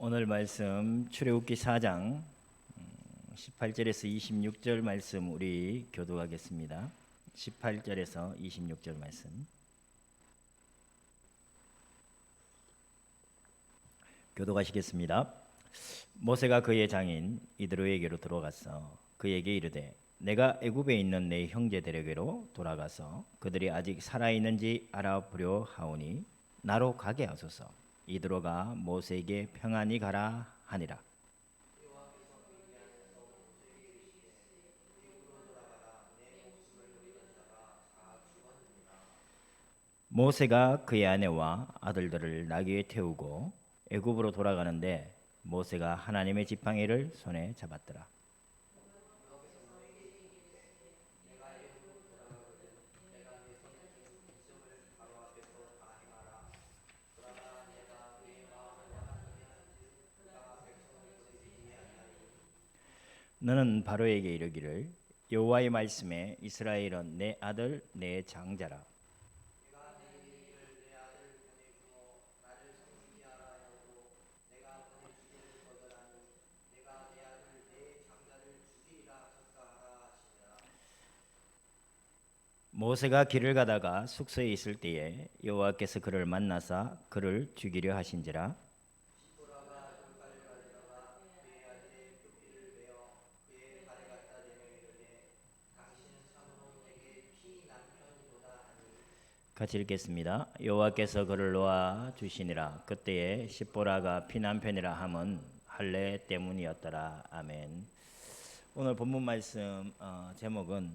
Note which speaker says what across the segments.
Speaker 1: 오늘 말씀 출애굽기 4장 18절에서 26절 말씀 우리 교독하겠습니다. 18절에서 26절 말씀 교독하시겠습니다. 모세가 그의 장인 이드로에게로 들어가서 그에게 이르되 내가 애굽에 있는 내 형제들에게로 돌아가서 그들이 아직 살아있는지 알아보려 하오니 나로 가게 하소서. 이드로가 모세에게 평안히 가라 하니라. 모세가 그의 아내와 아들들을 나귀에 태우고 애굽으로 돌아가는데 모세가 하나님의 지팡이를 손에 잡았더라. 너는 바로에게 이르기를 여호와의 말씀에 이스라엘은 내 아들 내 장자라. 모세가 길을 가다가 숙소에 있을 때에 여호와께서 그를 만나사 그를 죽이려 하신지라. 같이 읽겠습니다. 여호와께서 그를 놓아 주시니라. 그때에 십보라가 피난편이라 함은 할례 때문이었더라. 아멘. 오늘 본문 말씀 제목은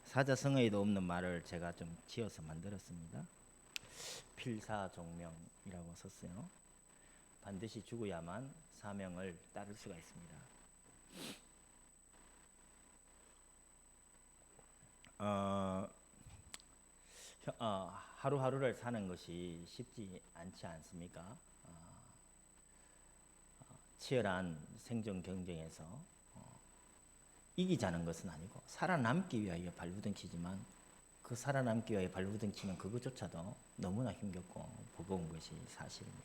Speaker 1: 사자성어에도 없는 말을 제가 좀 지어서 만들었습니다. 필사종명이라고 썼어요. 반드시 죽어야만 사명을 따를 수가 있습니다. 하루하루를 사는 것이 쉽지 않지 않습니까? 치열한 생존 경쟁에서 이기자는 것은 아니고 살아남기 위하여 발부둥치지만 그 살아남기 위하여 발부둥치는 그것조차도 너무나 힘겹고 버거운 것이 사실입니다.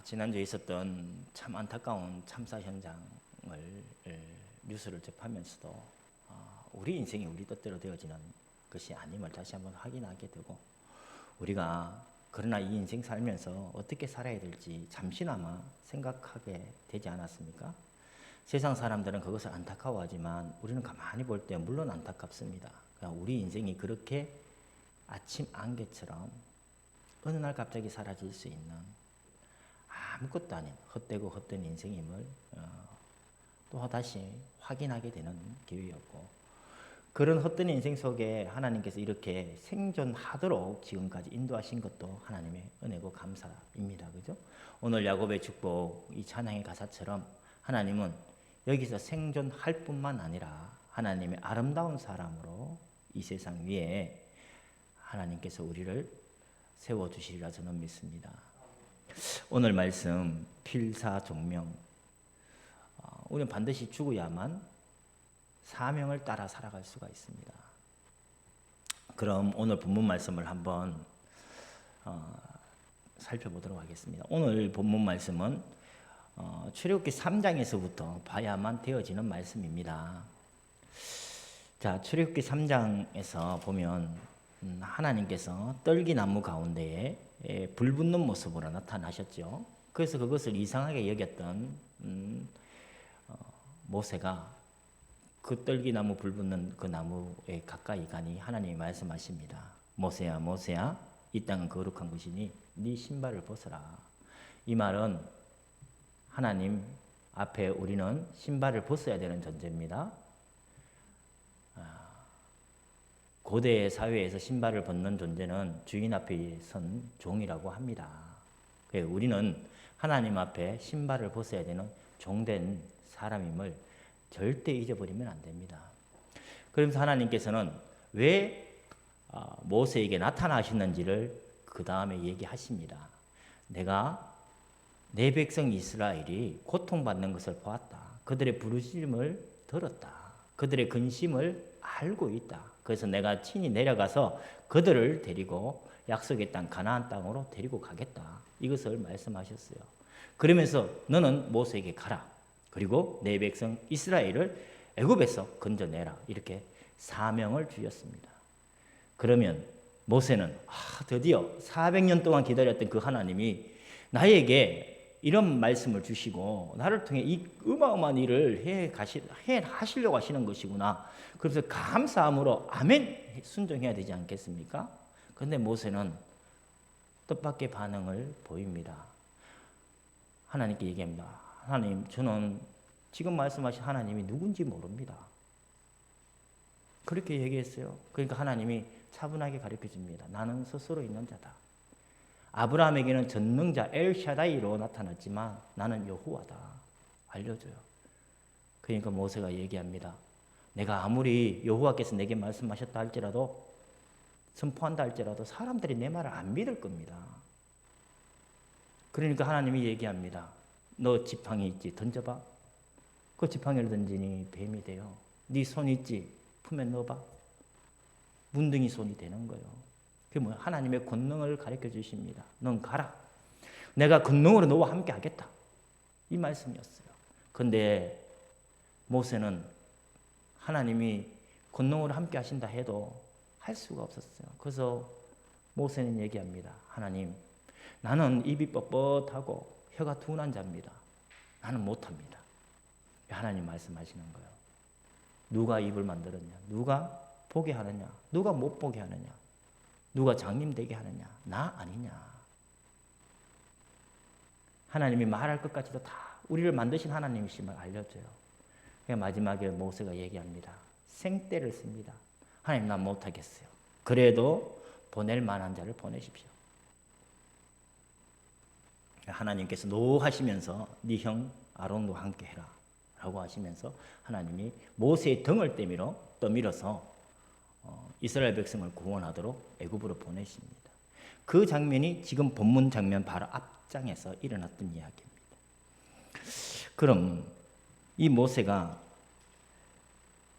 Speaker 1: 지난주에 있었던 참 안타까운 참사 현장을 뉴스를 접하면서도 우리 인생이 우리 뜻대로 되어지는 것이 아님을 다시 한번 확인하게 되고, 우리가 그러나 이 인생 살면서 어떻게 살아야 될지 잠시나마 생각하게 되지 않았습니까? 세상 사람들은 그것을 안타까워하지만 우리는 가만히 볼 때 물론 안타깝습니다. 우리 인생이 그렇게 아침 안개처럼 어느 날 갑자기 사라질 수 있는 아무것도 아닌 헛되고 헛된 인생임을 또 다시 확인하게 되는 기회였고, 그런 헛된 인생 속에 하나님께서 이렇게 생존하도록 지금까지 인도하신 것도 하나님의 은혜고 감사입니다. 그죠? 오늘 야곱의 축복 이 찬양의 가사처럼 하나님은 여기서 생존할 뿐만 아니라 하나님의 아름다운 사람으로 이 세상 위에 하나님께서 우리를 세워주시리라 저는 믿습니다. 오늘 말씀 필사종명, 우리는 반드시 죽어야만 사명을 따라 살아갈 수가 있습니다. 그럼 오늘 본문 말씀을 한번 살펴보도록 하겠습니다. 오늘 본문 말씀은 출애굽기 3장에서부터 봐야만 되어지는 말씀입니다. 자, 출애굽기 3장에서 보면 하나님께서 떨기나무 가운데에 불 붙는 모습으로 나타나셨죠. 그래서 그것을 이상하게 여겼던 모세가 그 떨기나무 불 붙는 그 나무에 가까이 가니 하나님이 말씀하십니다. 모세야 모세야, 이 땅은 거룩한 곳이니 네 신발을 벗어라. 이 말은 하나님 앞에 우리는 신발을 벗어야 되는 존재입니다. 고대 사회에서 신발을 벗는 존재는 주인 앞에 선 종이라고 합니다. 우리는 하나님 앞에 신발을 벗어야 되는 종된 사람임을 절대 잊어버리면 안 됩니다. 그러면서 하나님께서는 왜 모세에게 나타나셨는지를 그 다음에 얘기하십니다. 내가 내 백성 이스라엘이 고통받는 것을 보았다. 그들의 부르짖음을 들었다. 그들의 근심을 알고 있다. 그래서 내가 친히 내려가서 그들을 데리고 약속의 땅 가나안 땅으로 데리고 가겠다. 이것을 말씀하셨어요. 그러면서 너는 모세에게 가라. 그리고 내 백성 이스라엘을 애굽에서 건져내라. 이렇게 사명을 주셨습니다. 그러면 모세는 드디어 400년 동안 기다렸던 그 하나님이 나에게 이런 말씀을 주시고 나를 통해 이 어마어마한 일을 해 하시려고 하시는 것이구나. 그래서 감사함으로 아멘 순종해야 되지 않겠습니까? 그런데 모세는 뜻밖의 반응을 보입니다. 하나님께 얘기합니다. 하나님, 저는 지금 말씀하신 하나님이 누군지 모릅니다. 그렇게 얘기했어요. 그러니까 하나님이 차분하게 가르쳐 줍니다. 나는 스스로 있는 자다. 아브라함에게는 전능자 엘샤다이로 나타났지만 나는 여호와다. 알려줘요. 그러니까 모세가 얘기합니다. 내가 아무리 여호와께서 내게 말씀하셨다 할지라도 선포한다 할지라도 사람들이 내 말을 안 믿을 겁니다. 그러니까 하나님이 얘기합니다. 너 지팡이 있지? 던져봐. 그 지팡이를 던지니 뱀이 돼요. 네 손 있지? 품에 넣어봐. 문둥이 손이 되는 거예요. 그게 뭐야? 하나님의 권능을 가르쳐 주십니다. 넌 가라. 내가 권능으로 너와 함께 하겠다. 이 말씀이었어요. 그런데 모세는 하나님이 권능으로 함께 하신다 해도 할 수가 없었어요. 그래서 모세는 얘기합니다. 하나님, 나는 입이 뻣뻣하고 혀가 둔한 자입니다. 나는 못합니다. 하나님 말씀하시는 거예요. 누가 입을 만들었냐? 누가 보게 하느냐? 누가 못 보게 하느냐? 누가 장님 되게 하느냐? 나 아니냐? 하나님이 말할 것 같이도 다 우리를 만드신 하나님이심을 알려줘요. 마지막에 모세가 얘기합니다. 생떼를 씁니다. 하나님, 난 못하겠어요. 그래도 보낼 만한 자를 보내십시오. 하나님께서 노하시면서 네 형 아론과 함께 해라 라고 하시면서 하나님이 모세의 등을 떠밀어서 이스라엘 백성을 구원하도록 애굽으로 보내십니다. 그 장면이 지금 본문 장면 바로 앞장에서 일어났던 이야기입니다. 그럼 이 모세가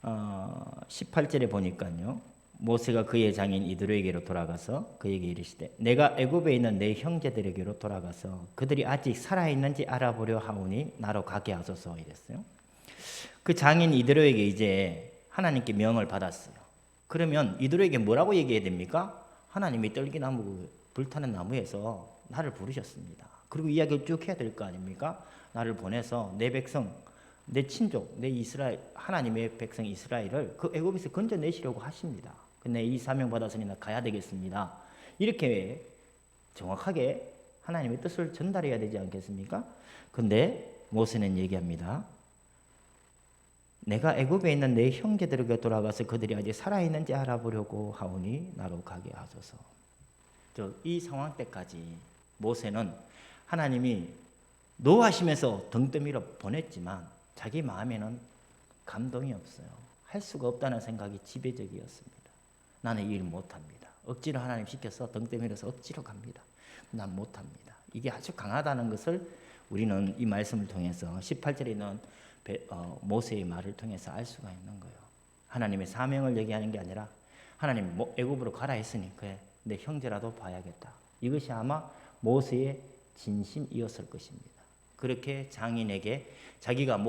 Speaker 1: 18절에 보니까요. 모세가 그의 장인 이드로에게로 돌아가서 그에게 이르시되 내가 애굽에 있는 내 형제들에게로 돌아가서 그들이 아직 살아있는지 알아보려 하오니 나로 가게 하소서 이랬어요. 그 장인 이드로에게 이제 하나님께 명을 받았어요. 그러면 이드로에게 뭐라고 얘기해야 됩니까? 하나님이 떨기나무 불타는 나무에서 나를 부르셨습니다. 그리고 이야기를 쭉 해야 될 거 아닙니까? 나를 보내서 내 백성, 내 친족, 내 이스라엘, 하나님의 백성 이스라엘을 그 애굽에서 건져내시려고 하십니다. 근데 이 사명 받았으니 나 가야 되겠습니다. 이렇게 정확하게 하나님의 뜻을 전달해야 되지 않겠습니까? 근데 모세는 얘기합니다. 내가 애굽에 있는 내 형제들에게 돌아가서 그들이 아직 살아있는지 알아보려고 하오니 나로 가게 하소서. 이 상황 때까지 모세는 하나님이 노하시면서 등 떠밀어 보냈지만 자기 마음에는 감동이 없어요. 할 수가 없다는 생각이 지배적이었습니다. 나는 이 일 못합니다. 억지로 하나님 시켜서 등 떠밀어서 억지로 갑니다. 난 못합니다. 이게 아주 강하다는 것을 우리는 이 말씀을 통해서 18절에 있는 모세의 말을 통해서 알 수가 있는 거예요. 하나님의 사명을 얘기하는 게 아니라 하나님 애굽으로 가라 했으니 그래 내 형제라도 봐야겠다. 이것이 아마 모세의 진심이었을 것입니다. 그렇게 장인에게 자기가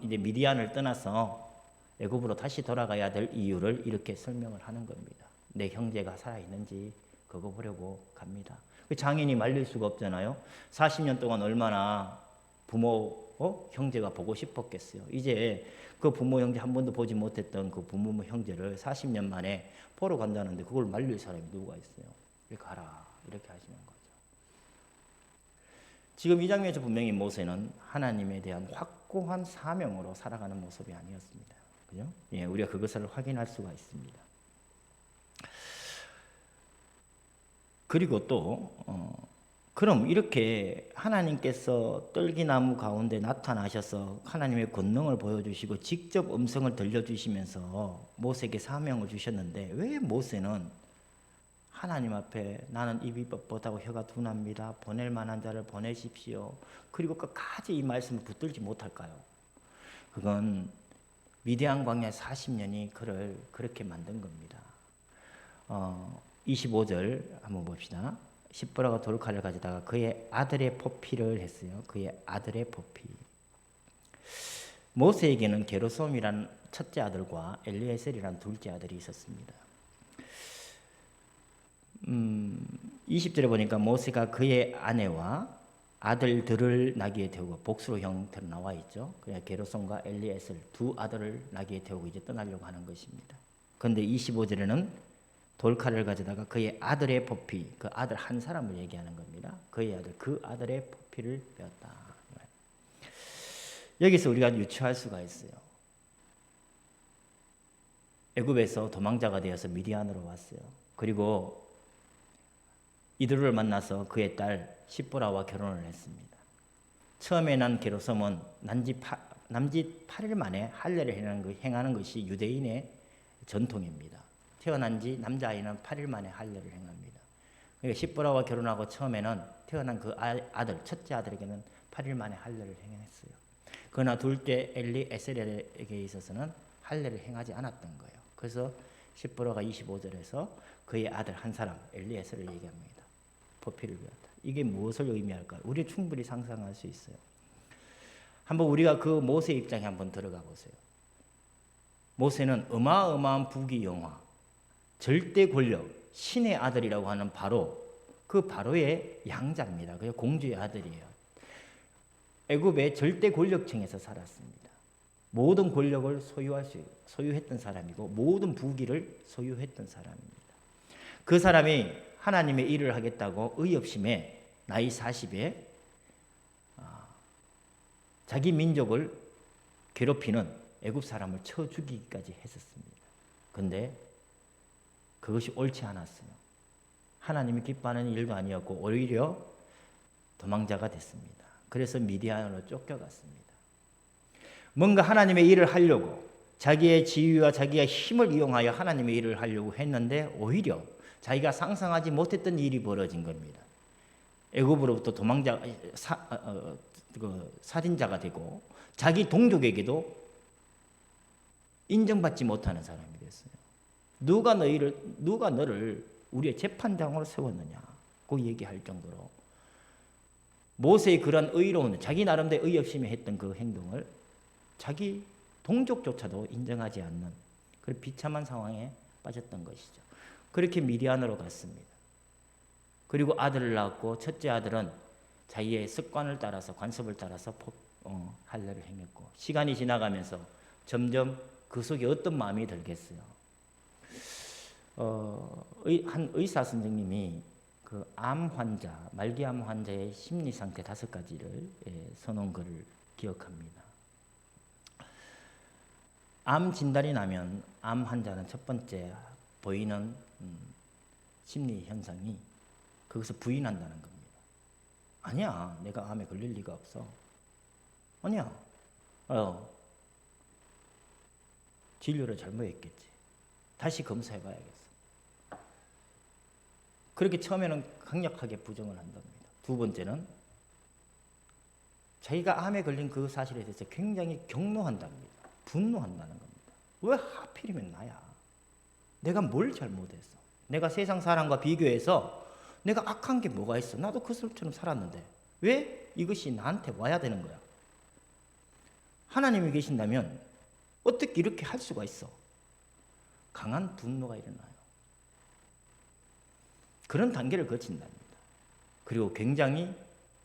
Speaker 1: 이제 미디안을 떠나서 애굽으로 다시 돌아가야 될 이유를 이렇게 설명을 하는 겁니다. 내 형제가 살아있는지 그거 보려고 갑니다. 그 장인이 말릴 수가 없잖아요. 40년 동안 얼마나 부모, 형제가 보고 싶었겠어요. 이제 그 부모, 형제 한 번도 보지 못했던 그 부모, 형제를 40년 만에 보러 간다는데 그걸 말릴 사람이 누가 있어요? 가라 이렇게 하시는 거죠. 지금 이 장면에서 분명히 모세는 하나님에 대한 확고한 사명으로 살아가는 모습이 아니었습니다. 그죠? 예, 우리가 그것을 확인할 수가 있습니다. 그리고 또 그럼 이렇게 하나님께서 떨기나무 가운데 나타나셔서 하나님의 권능을 보여주시고 직접 음성을 들려주시면서 모세에게 사명을 주셨는데 왜 모세는 하나님 앞에 나는 입이 뻣뻣하고 혀가 둔합니다. 보낼 만한 자를 보내십시오. 그리고 끝까지 이 말씀을 붙들지 못할까요? 그건 미디안 광야 40년이 그를 그렇게 만든 겁니다. 25절 한번 봅시다. 십보라가 돌칼을 가져다가 그의 아들의 포피를 했어요. 그의 아들의 포피. 모세에게는 게르솜이라는 첫째 아들과 엘리에셀이라는 둘째 아들이 있었습니다. 20절에 보니까 모세가 그의 아내와 아들들을 나귀에 태우고 복수로 형태로 나와 있죠. 그냥 게르솜과 엘리에셀 두 아들을 나귀에 태우고 이제 떠나려고 하는 것입니다. 그런데 25절에는 돌칼을 가져다가 그의 아들의 포피, 그 아들 한 사람을 얘기하는 겁니다. 그의 아들, 그 아들의 포피를 빼었다. 여기서 우리가 유추할 수가 있어요. 애굽에서 도망자가 되어서 미디안으로 왔어요. 그리고 이들을 만나서 그의 딸 십보라와 결혼을 했습니다. 처음에 난 게르솜은 남짓 8일 만에 할례를 행하는 것이 유대인의 전통입니다. 태어난 지 남자아이는 8일 만에 할례를 행합니다. 그러니까 십보라와 결혼하고 처음에는 태어난 그 아들, 첫째 아들에게는 8일 만에 할례를 행했어요. 그러나 둘째 엘리에셀에게 있어서는 할례를 행하지 않았던 거예요. 그래서 십보라가 25절에서 그의 아들 한 사람 엘리에셀을 얘기합니다. 포피를 배웠다. 이게 무엇을 의미할까요? 우리 충분히 상상할 수 있어요. 한번 우리가 그 모세 입장에 한번 들어가 보세요. 모세는 어마어마한 부귀영화, 절대 권력, 신의 아들이라고 하는 바로 그 바로의 양자입니다. 그 공주의 아들이에요. 애굽의 절대 권력층에서 살았습니다. 모든 권력을 소유했던 사람이고 모든 부귀를 소유했던 사람입니다. 그 사람이 하나님의 일을 하겠다고 의협심에 나이 40에 자기 민족을 괴롭히는 애굽 사람을 쳐 죽이기까지 했었습니다. 그런데 그것이 옳지 않았어요. 하나님이 기뻐하는 일도 아니었고 오히려 도망자가 됐습니다. 그래서 미디안으로 쫓겨갔습니다. 뭔가 하나님의 일을 하려고 자기의 지위와 자기의 힘을 이용하여 하나님의 일을 하려고 했는데 오히려 자기가 상상하지 못했던 일이 벌어진 겁니다. 애굽으로부터 살인자가 되고 자기 동족에게도 인정받지 못하는 사람이 됐어요. 누가 너를 우리의 재판장으로 세웠느냐고 얘기할 정도로 모세의 그런 의로운 자기 나름대로 의협심에 했던 그 행동을 자기 동족조차도 인정하지 않는 그런 비참한 상황에 빠졌던 것이죠. 그렇게 미디안으로 갔습니다. 그리고 아들을 낳았고 첫째 아들은 자기의 습관을 따라서 관습을 따라서 할례를 행했고 시간이 지나가면서 점점 그 속에 어떤 마음이 들겠어요. 한 의사 선생님이 그 암 환자, 말기암 환자의 심리 상태 5가지를 써놓은 글을 기억합니다. 암 진단이 나면 암 환자는 첫 번째 보이는 심리 현상이 거기서 부인한다는 겁니다. 아니야, 내가 암에 걸릴 리가 없어. 아니야, 진료를 잘못했겠지. 다시 검사해봐야겠어. 그렇게 처음에는 강력하게 부정을 한답니다. 두 번째는 자기가 암에 걸린 그 사실에 대해서 굉장히 경노한답니다. 분노한다는 겁니다. 왜 하필이면 나야? 내가 뭘 잘못했어? 내가 세상 사람과 비교해서 내가 악한 게 뭐가 있어? 나도 그 사람처럼 살았는데 왜 이것이 나한테 와야 되는 거야? 하나님이 계신다면 어떻게 이렇게 할 수가 있어? 강한 분노가 일어나요. 그런 단계를 거친답니다. 그리고 굉장히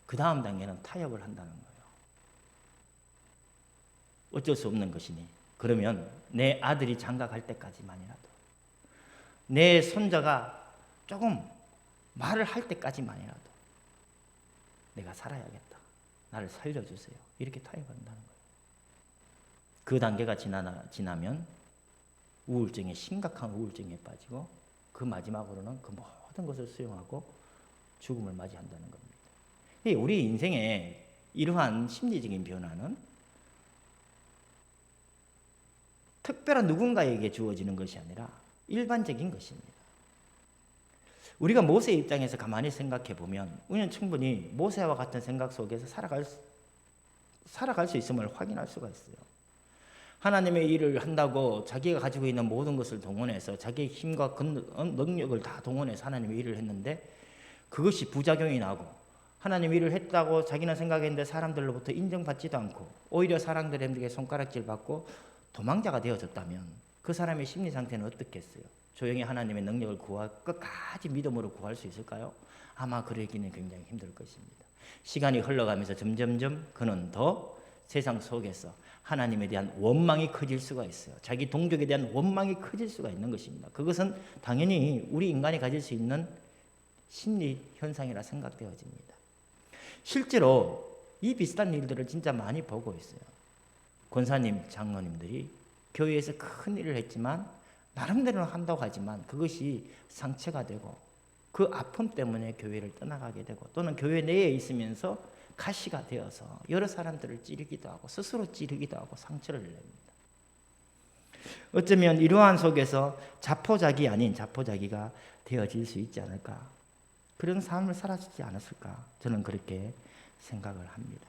Speaker 1: 그 다음 단계는 타협을 한다는 거예요. 어쩔 수 없는 것이니 그러면 내 아들이 장가갈 때까지만이라도 내 손자가 조금 말을 할 때까지만이라도 내가 살아야겠다. 나를 살려주세요. 이렇게 타협한다는 거예요. 그 단계가 지나면 심각한 우울증에 빠지고 그 마지막으로는 그 모든 것을 수용하고 죽음을 맞이한다는 겁니다. 우리 인생의 이러한 심리적인 변화는 특별한 누군가에게 주어지는 것이 아니라 일반적인 것입니다. 우리가 모세의 입장에서 가만히 생각해 보면 우리는 충분히 모세와 같은 생각 속에서 살아갈 수 있음을 확인할 수가 있어요. 하나님의 일을 한다고 자기가 가지고 있는 모든 것을 동원해서 자기의 힘과 능력을 다 동원해서 하나님의 일을 했는데 그것이 부작용이 나고 하나님 일을 했다고 자기는 생각했는데 사람들로부터 인정받지도 않고 오히려 사람들에게 손가락질 받고 도망자가 되어졌다면 그 사람의 심리 상태는 어떻겠어요? 조용히 하나님의 능력을 끝까지 믿음으로 구할 수 있을까요? 아마 그러기는 굉장히 힘들 것입니다. 시간이 흘러가면서 점점점 그는 더 세상 속에서 하나님에 대한 원망이 커질 수가 있어요. 자기 동족에 대한 원망이 커질 수가 있는 것입니다. 그것은 당연히 우리 인간이 가질 수 있는 심리 현상이라 생각되어집니다. 실제로 이 비슷한 일들을 진짜 많이 보고 있어요. 권사님, 장로님들이 교회에서 큰 일을 했지만 나름대로는 한다고 하지만 그것이 상처가 되고 그 아픔 때문에 교회를 떠나가게 되고 또는 교회 내에 있으면서 가시가 되어서 여러 사람들을 찌르기도 하고 스스로 찌르기도 하고 상처를 냅니다. 어쩌면 이러한 속에서 자포자기 아닌 자포자기가 되어질 수 있지 않을까, 그런 삶을 살아주지 않았을까, 저는 그렇게 생각을 합니다.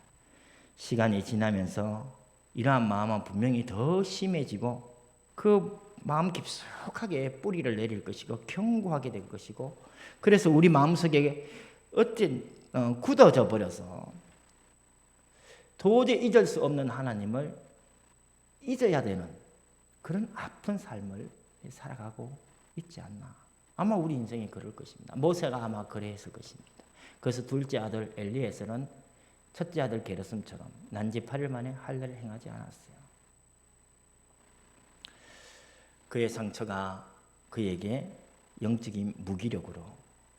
Speaker 1: 시간이 지나면서 이러한 마음은 분명히 더 심해지고 그 마음 깊숙하게 뿌리를 내릴 것이고 견고하게 될 것이고, 그래서 우리 마음속에 굳어져 버려서 도저히 잊을 수 없는 하나님을 잊어야 되는 그런 아픈 삶을 살아가고 있지 않나. 아마 우리 인생이 그럴 것입니다. 모세가 아마 그랬을 것입니다. 그래서 둘째 아들 엘리에셀은 첫째 아들 게르솜처럼 난지 8일 만에 할례를 행하지 않았어요. 그의 상처가 그에게 영적인 무기력으로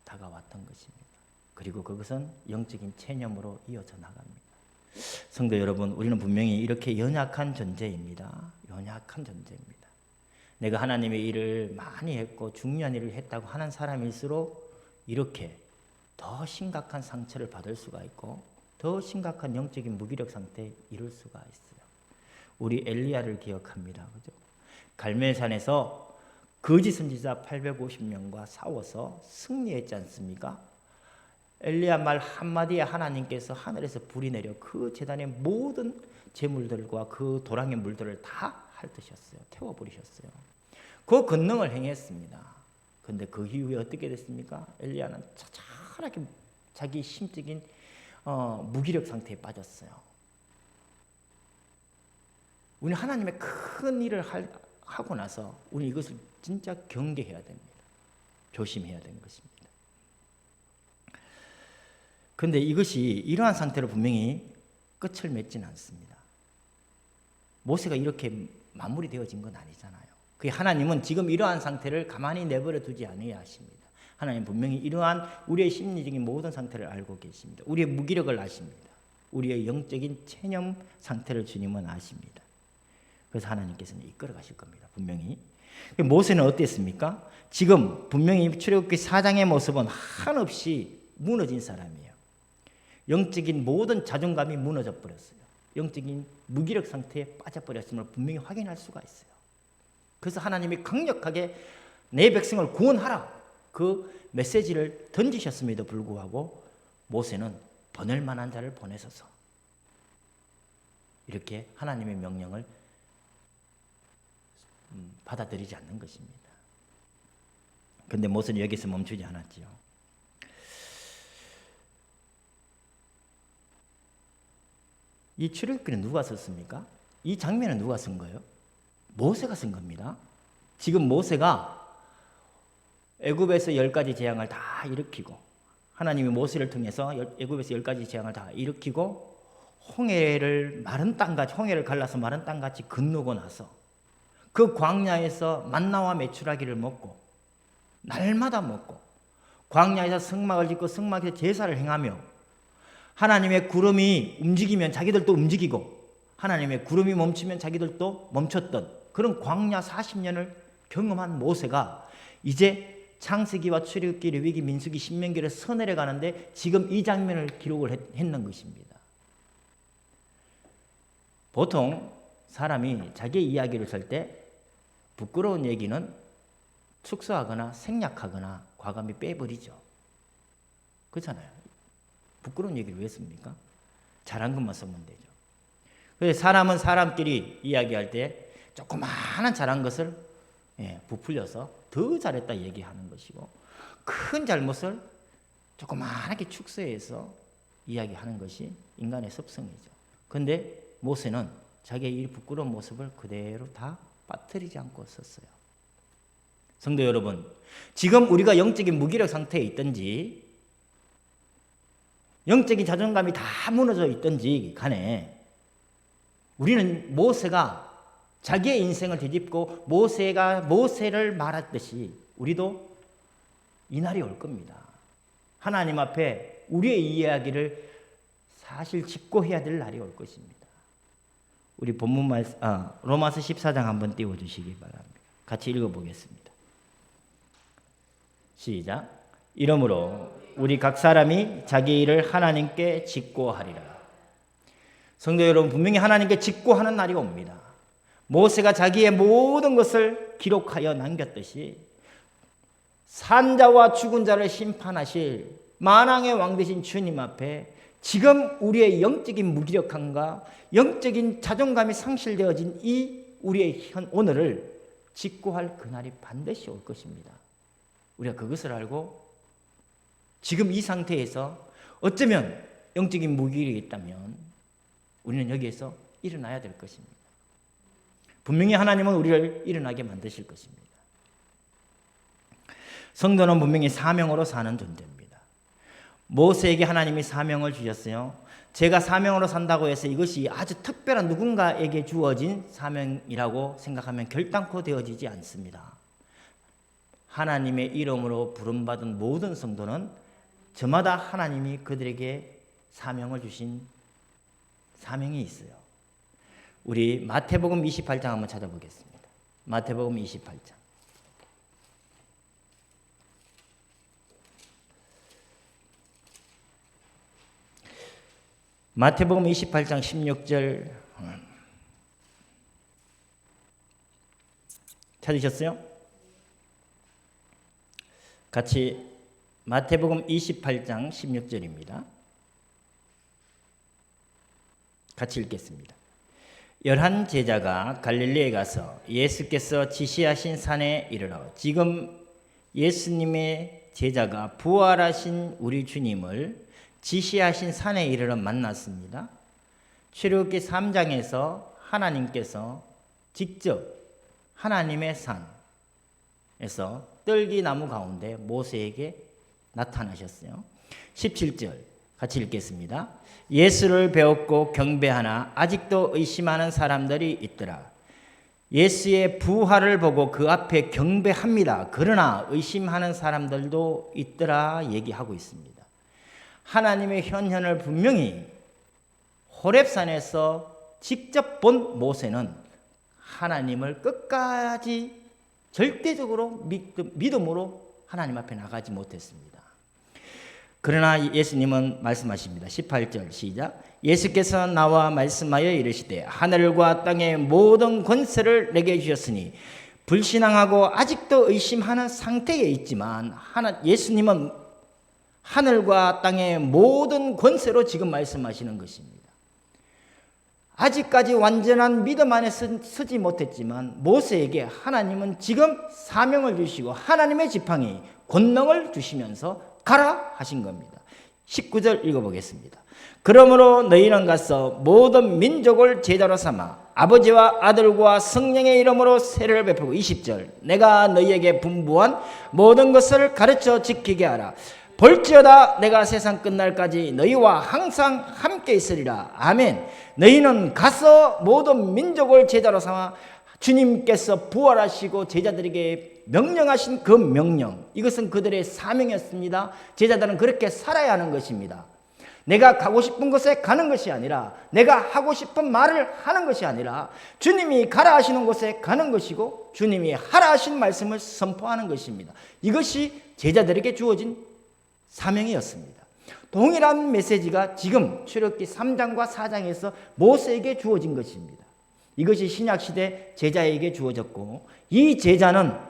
Speaker 1: 다가왔던 것입니다. 그리고 그것은 영적인 체념으로 이어져 나갑니다. 성도 여러분, 우리는 분명히 이렇게 연약한 존재입니다. 연약한 존재입니다. 내가 하나님의 일을 많이 했고 중요한 일을 했다고 하는 사람일수록 이렇게 더 심각한 상처를 받을 수가 있고 더 심각한 영적인 무기력 상태에 이를 수가 있어요. 우리 엘리야를 기억합니다. 그죠? 갈멜산에서 거짓 선지자 850명과 싸워서 승리했지 않습니까? 엘리야 말 한마디에 하나님께서 하늘에서 불이 내려 그 제단의 모든 제물들과 그 도랑의 물들을 다 핥으셨어요. 태워버리셨어요. 그 권능을 행했습니다. 그런데 그 이후에 어떻게 됐습니까? 엘리야는 차차하게 자기 심적인 무기력 상태에 빠졌어요. 우리 하나님의 큰 일을 하고 나서 우리 이것을 진짜 경계해야 됩니다. 조심해야 되는 것입니다. 그런데 이것이 이러한 상태로 분명히 끝을 맺지는 않습니다. 모세가 이렇게 마무리되어진 건 아니잖아요. 그 하나님은 지금 이러한 상태를 가만히 내버려 두지 않아야 하십니다. 하나님 분명히 이러한 우리의 심리적인 모든 상태를 알고 계십니다. 우리의 무기력을 아십니다. 우리의 영적인 체념 상태를 주님은 아십니다. 그래서 하나님께서는 이끌어 가실 겁니다. 분명히. 모세는 어땠습니까? 지금 분명히 출애굽기 4장의 모습은 한없이 무너진 사람이에요. 영적인 모든 자존감이 무너져 버렸어요. 영적인 무기력 상태에 빠져버렸음을 분명히 확인할 수가 있어요. 그래서 하나님이 강력하게 내 백성을 구원하라, 그 메시지를 던지셨음에도 불구하고 모세는 보낼 만한 자를 보내소서 이렇게 하나님의 명령을 받아들이지 않는 것입니다. 그런데 모세는 여기서 멈추지 않았지요. 이 출애굽기는 누가 썼습니까? 이 장면은 누가 쓴 거예요? 모세가 쓴 겁니다. 지금 모세가 애굽에서 10가지 재앙을 다 일으키고 하나님이 모세를 통해서 애굽에서 10가지 재앙을 다 일으키고 홍해를 갈라서 마른 땅같이 건너고 나서 그 광야에서 만나와 메추라기를 먹고 날마다 먹고 광야에서 성막을 짓고 성막에서 제사를 행하며 하나님의 구름이 움직이면 자기들도 움직이고 하나님의 구름이 멈추면 자기들도 멈췄던 그런 광야 40년을 경험한 모세가 이제 창세기와 출애굽기, 레위기, 민수기, 신명기를 서내려 가는데 지금 이 장면을 기록을 했는 것입니다. 보통 사람이 자기 이야기를 쓸 때 부끄러운 얘기는 축소하거나 생략하거나 과감히 빼버리죠. 그렇잖아요. 부끄러운 얘기를 왜 씁니까? 잘한 것만 쓰면 되죠. 그래서 사람은 사람끼리 이야기할 때 조그마한 잘한 것을 부풀려서 더 잘했다 얘기하는 것이고, 큰 잘못을 조그마하게 축소해서 이야기하는 것이 인간의 습성이죠. 그런데 모세는 자기의 이 부끄러운 모습을 그대로 다 빠뜨리지 않고 썼어요. 성도 여러분, 지금 우리가 영적인 무기력 상태에 있든지 영적인 자존감이 다 무너져 있든지 간에 우리는 모세가 자기의 인생을 뒤집고 모세가 모세를 말했듯이 우리도 이 날이 올 겁니다. 하나님 앞에 우리의 이야기를 사실 집고해야 될 날이 올 것입니다. 우리 본문 말씀 로마서 14장 한번 띄워주시기 바랍니다. 같이 읽어보겠습니다. 시작. 이러므로 우리 각 사람이 자기 일을 하나님께 직고하리라. 성도 여러분, 분명히 하나님께 직고하는 날이 옵니다. 모세가 자기의 모든 것을 기록하여 남겼듯이 산자와 죽은 자를 심판하실 만왕의 왕 되신 주님 앞에 지금 우리의 영적인 무기력함과 영적인 자존감이 상실되어진 이 우리의 오늘을 직고할 그날이 반드시 올 것입니다. 우리가 그것을 알고 지금 이 상태에서 어쩌면 영적인 무기력이 있다면 우리는 여기에서 일어나야 될 것입니다. 분명히 하나님은 우리를 일어나게 만드실 것입니다. 성도는 분명히 사명으로 사는 존재입니다. 모세에게 하나님이 사명을 주셨어요. 제가 사명으로 산다고 해서 이것이 아주 특별한 누군가에게 주어진 사명이라고 생각하면 결단코 되어지지 않습니다. 하나님의 이름으로 부름받은 모든 성도는 저마다 하나님이 그들에게 사명을 주신 사명이 있어요. 우리 마태복음 28장 한번 찾아보겠습니다. 마태복음 28장. 마태복음 28장 16절 찾으셨어요? 같이 마태복음 28장 16절입니다. 같이 읽겠습니다. 11 제자가 갈릴리에 가서 예수께서 지시하신 산에 이르러 지금 예수님의 제자가 부활하신 우리 주님을 지시하신 산에 이르러 만났습니다. 출애굽기 3장에서 하나님께서 직접 하나님의 산에서 떨기나무 가운데 모세에게 나타나셨어요. 17절 같이 읽겠습니다. 예수를 배웠고 경배하나 아직도 의심하는 사람들이 있더라. 예수의 부활을 보고 그 앞에 경배합니다. 그러나 의심하는 사람들도 있더라 얘기하고 있습니다. 하나님의 현현을 분명히 호렙산에서 직접 본 모세는 하나님을 끝까지 절대적으로 믿음으로 하나님 앞에 나가지 못했습니다. 그러나 예수님은 말씀하십니다. 18절 시작. 예수께서 나와 말씀하여 이르시되 하늘과 땅의 모든 권세를 내게 주셨으니 불신앙하고 아직도 의심하는 상태에 있지만 예수님은 하늘과 땅의 모든 권세로 지금 말씀하시는 것입니다. 아직까지 완전한 믿음 안에 서지 못했지만 모세에게 하나님은 지금 사명을 주시고 하나님의 지팡이 권능을 주시면서 가라 하신 겁니다. 19절 읽어보겠습니다. 그러므로 너희는 가서 모든 민족을 제자로 삼아 아버지와 아들과 성령의 이름으로 세례를 베푸고 20절 내가 너희에게 분부한 모든 것을 가르쳐 지키게 하라. 볼지어다 내가 세상 끝날까지 너희와 항상 함께 있으리라. 아멘. 너희는 가서 모든 민족을 제자로 삼아 주님께서 부활하시고 제자들에게 명령하신 그 명령, 이것은 그들의 사명이었습니다. 제자들은 그렇게 살아야 하는 것입니다. 내가 가고 싶은 곳에 가는 것이 아니라 내가 하고 싶은 말을 하는 것이 아니라 주님이 가라 하시는 곳에 가는 것이고 주님이 하라 하신 말씀을 선포하는 것입니다. 이것이 제자들에게 주어진 사명이었습니다. 동일한 메시지가 지금 출애굽기 3장과 4장에서 모세에게 주어진 것입니다. 이것이 신약시대 제자에게 주어졌고 이 제자는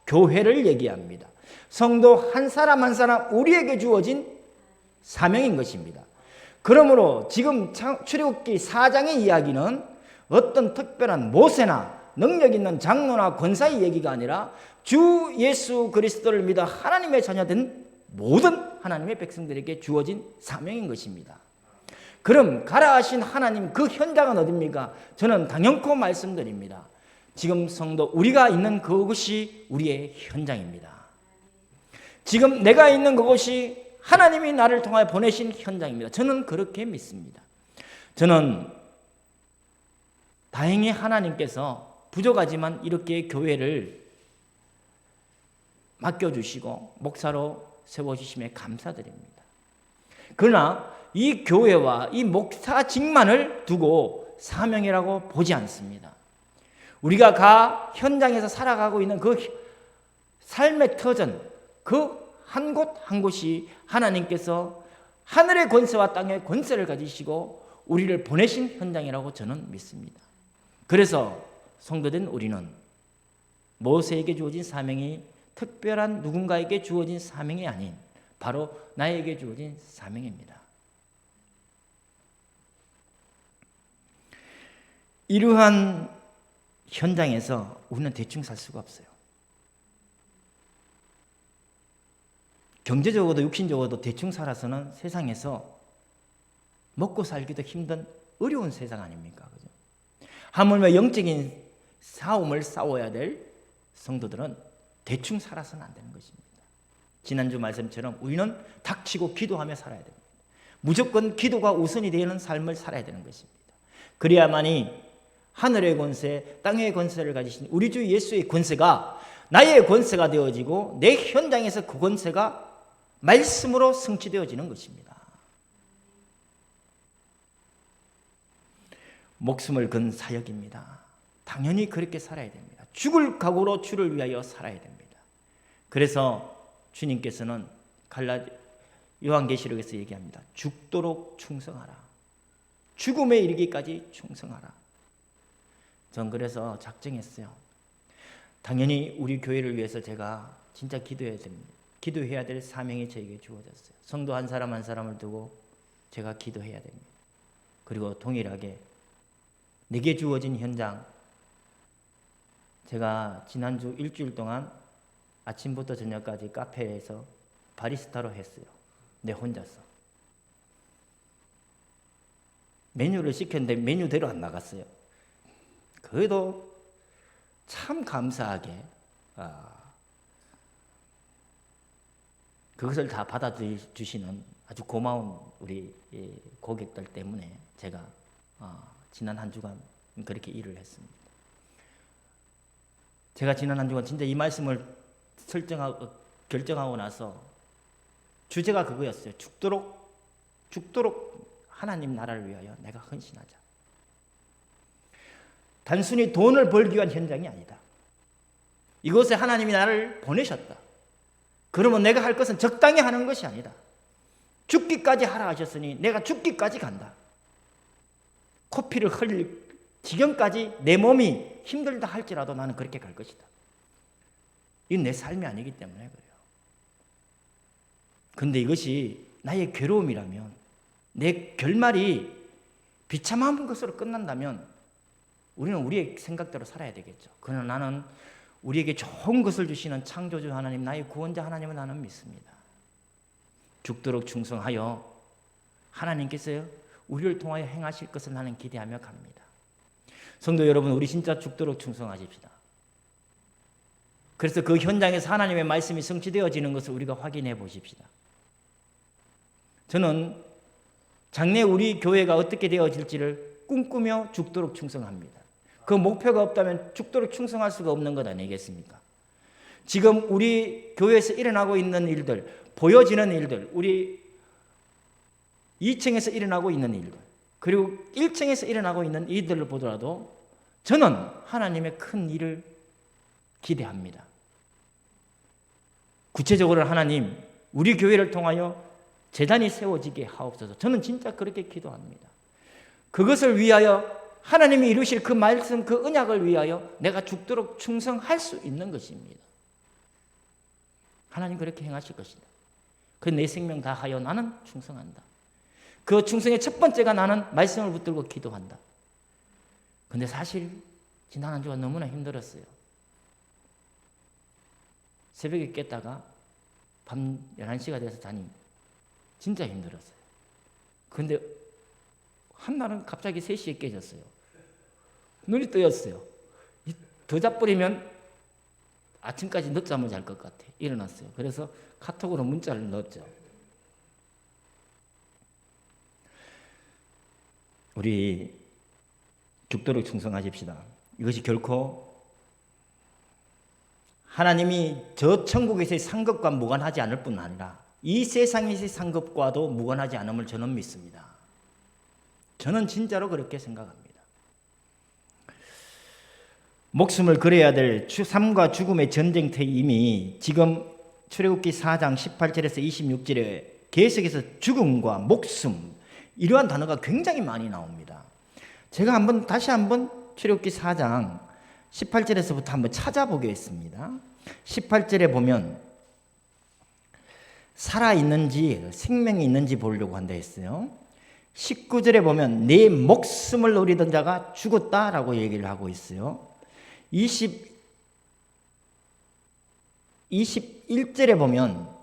Speaker 1: 교회를 얘기합니다. 성도 한 사람 한 사람 우리에게 주어진 사명인 것입니다. 그러므로 지금 출애굽기 4장의 이야기는 어떤 특별한 모세나 능력 있는 장로나 권사의 얘기가 아니라 주 예수 그리스도를 믿어 하나님의 자녀된 모든 하나님의 백성들에게 주어진 사명인 것입니다. 그럼 가라 하신 하나님 그 현장은 어디입니까? 저는 당연코 말씀드립니다. 지금 성도 우리가 있는 그것이 우리의 현장입니다. 지금 내가 있는 그곳이 하나님이 나를 통하여 보내신 현장입니다. 저는 그렇게 믿습니다. 저는 다행히 하나님께서 부족하지만 이렇게 교회를 맡겨주시고 목사로 세워주심에 감사드립니다. 그러나 이 교회와 이 목사직만을 두고 사명이라고 보지 않습니다. 우리가 현장에서 살아가고 있는 그 삶의 터전, 그 한 곳 한 곳이 하나님께서 하늘의 권세와 땅의 권세를 가지시고 우리를 보내신 현장이라고 저는 믿습니다. 그래서 성도된 우리는 모세에게 주어진 사명이 특별한 누군가에게 주어진 사명이 아닌 바로 나에게 주어진 사명입니다. 이러한 현장에서 우리는 대충 살 수가 없어요. 경제적으로도 육신적으로도 대충 살아서는 세상에서 먹고 살기도 힘든 어려운 세상 아닙니까? 그죠? 하물며 영적인 싸움을 싸워야 될 성도들은 대충 살아서는 안 되는 것입니다. 지난주 말씀처럼 우리는 닥치고 기도하며 살아야 됩니다. 무조건 기도가 우선이 되는 삶을 살아야 되는 것입니다. 그래야만이 하늘의 권세, 땅의 권세를 가지신 우리 주 예수의 권세가 나의 권세가 되어지고 내 현장에서 그 권세가 말씀으로 성취되어지는 것입니다. 목숨을 건 사역입니다. 당연히 그렇게 살아야 됩니다. 죽을 각오로 주를 위하여 살아야 됩니다. 그래서 주님께서는 요한계시록에서 얘기합니다. 죽도록 충성하라. 죽음에 이르기까지 충성하라. 전 그래서 작정했어요. 당연히 우리 교회를 위해서 제가 진짜 기도해야 됩니다. 기도해야 될 사명이 저에게 주어졌어요. 성도 한 사람 한 사람을 두고 제가 기도해야 됩니다. 그리고 동일하게 내게 주어진 현장, 제가 지난주 일주일 동안 아침부터 저녁까지 카페에서 바리스타로 했어요. 내 혼자서. 메뉴를 시켰는데 메뉴대로 안 나갔어요. 그래도 참 감사하게 그것을 다 받아주시는 아주 고마운 우리 고객들 때문에 제가 지난 한 주간 그렇게 일을 했습니다. 제가 지난 한 주간 진짜 이 말씀을 결정하고 나서 주제가 그거였어요. 죽도록 하나님 나라를 위하여 내가 헌신하자. 단순히 돈을 벌기 위한 현장이 아니다. 이곳에 하나님이 나를 보내셨다. 그러면 내가 할 것은 적당히 하는 것이 아니다. 죽기까지 하라 하셨으니 내가 죽기까지 간다. 코피를 흘릴 지경까지 내 몸이 힘들다 할지라도 나는 그렇게 갈 것이다. 이건 내 삶이 아니기 때문에 그래요. 그런데 이것이 나의 괴로움이라면, 내 결말이 비참한 것으로 끝난다면 우리는 우리의 생각대로 살아야 되겠죠. 그러나 나는 우리에게 좋은 것을 주시는 창조주 하나님, 나의 구원자 하나님을 나는 믿습니다. 죽도록 충성하여 하나님께서 우리를 통하여 행하실 것을 나는 기대하며 갑니다. 성도 여러분, 우리 진짜 죽도록 충성하십시다. 그래서 그 현장에서 하나님의 말씀이 성취되어지는 것을 우리가 확인해 보십시다. 저는 장래 우리 교회가 어떻게 되어질지를 꿈꾸며 죽도록 충성합니다. 그 목표가 없다면 죽도록 충성할 수가 없는 것 아니겠습니까? 지금 우리 교회에서 일어나고 있는 일들, 보여지는 일들, 우리 2층에서 일어나고 있는 일들, 그리고 1층에서 일어나고 있는 일들을 보더라도 저는 하나님의 큰 일을 기대합니다. 구체적으로 하나님, 우리 교회를 통하여 제단이 세워지게 하옵소서. 저는 진짜 그렇게 기도합니다. 그것을 위하여 하나님이 이루실 그 말씀, 그 언약을 위하여 내가 죽도록 충성할 수 있는 것입니다. 하나님 그렇게 행하실 것이다. 그 내 생명 다하여 나는 충성한다. 그 충성의 첫 번째가 나는 말씀을 붙들고 기도한다. 근데 사실 지난 한 주가 너무나 힘들었어요. 새벽에 깼다가 밤 11시가 돼서 자니 진짜 힘들었어요. 근데 한날은 갑자기 3시에 깨졌어요. 눈이 뜨였어요. 더 자버리면 아침까지 늦잠을 잘 것 같아. 일어났어요. 그래서 카톡으로 문자를 넣었죠. 우리 죽도록 충성하십시다. 이것이 결코 하나님이 저 천국에서의 상급과 무관하지 않을 뿐 아니라 이 세상에서의 상급과도 무관하지 않음을 저는 믿습니다. 저는 진짜로 그렇게 생각합니다. 목숨을 걸어야 될 삶과 죽음의 전쟁터에 이미 지금 출애굽기 4장 18절에서 26절에 계속해서 죽음과 목숨 이러한 단어가 굉장히 많이 나옵니다. 제가 다시 한번 출애굽기 4장 18절에서부터 한번 찾아보겠습니다. 18절에 보면 살아있는지 생명이 있는지 보려고 한다 했어요. 19절에 보면 내 목숨을 노리던 자가 죽었다라고 얘기를 하고 있어요. 21절에 보면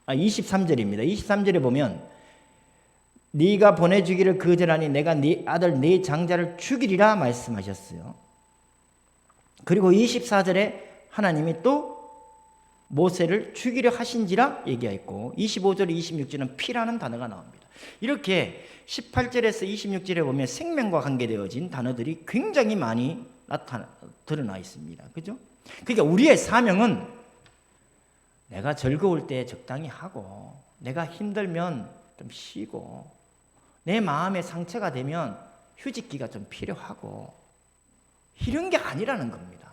Speaker 1: 23절입니다. 23절에 보면 네가 보내주기를 거절하니 내가 네 아들 네 장자를 죽이리라 말씀하셨어요. 그리고 24절에 하나님이 또 모세를 죽이려 하신지라 얘기했고 25절 26절은 피라는 단어가 나옵니다. 이렇게 18절에서 26절에 보면 생명과 관계되어진 단어들이 굉장히 많이 드러나 있습니다. 그죠? 그러니까 우리의 사명은 내가 즐거울 때 적당히 하고 내가 힘들면 좀 쉬고 내 마음에 상처가 되면 휴식기가 좀 필요하고 이런 게 아니라는 겁니다.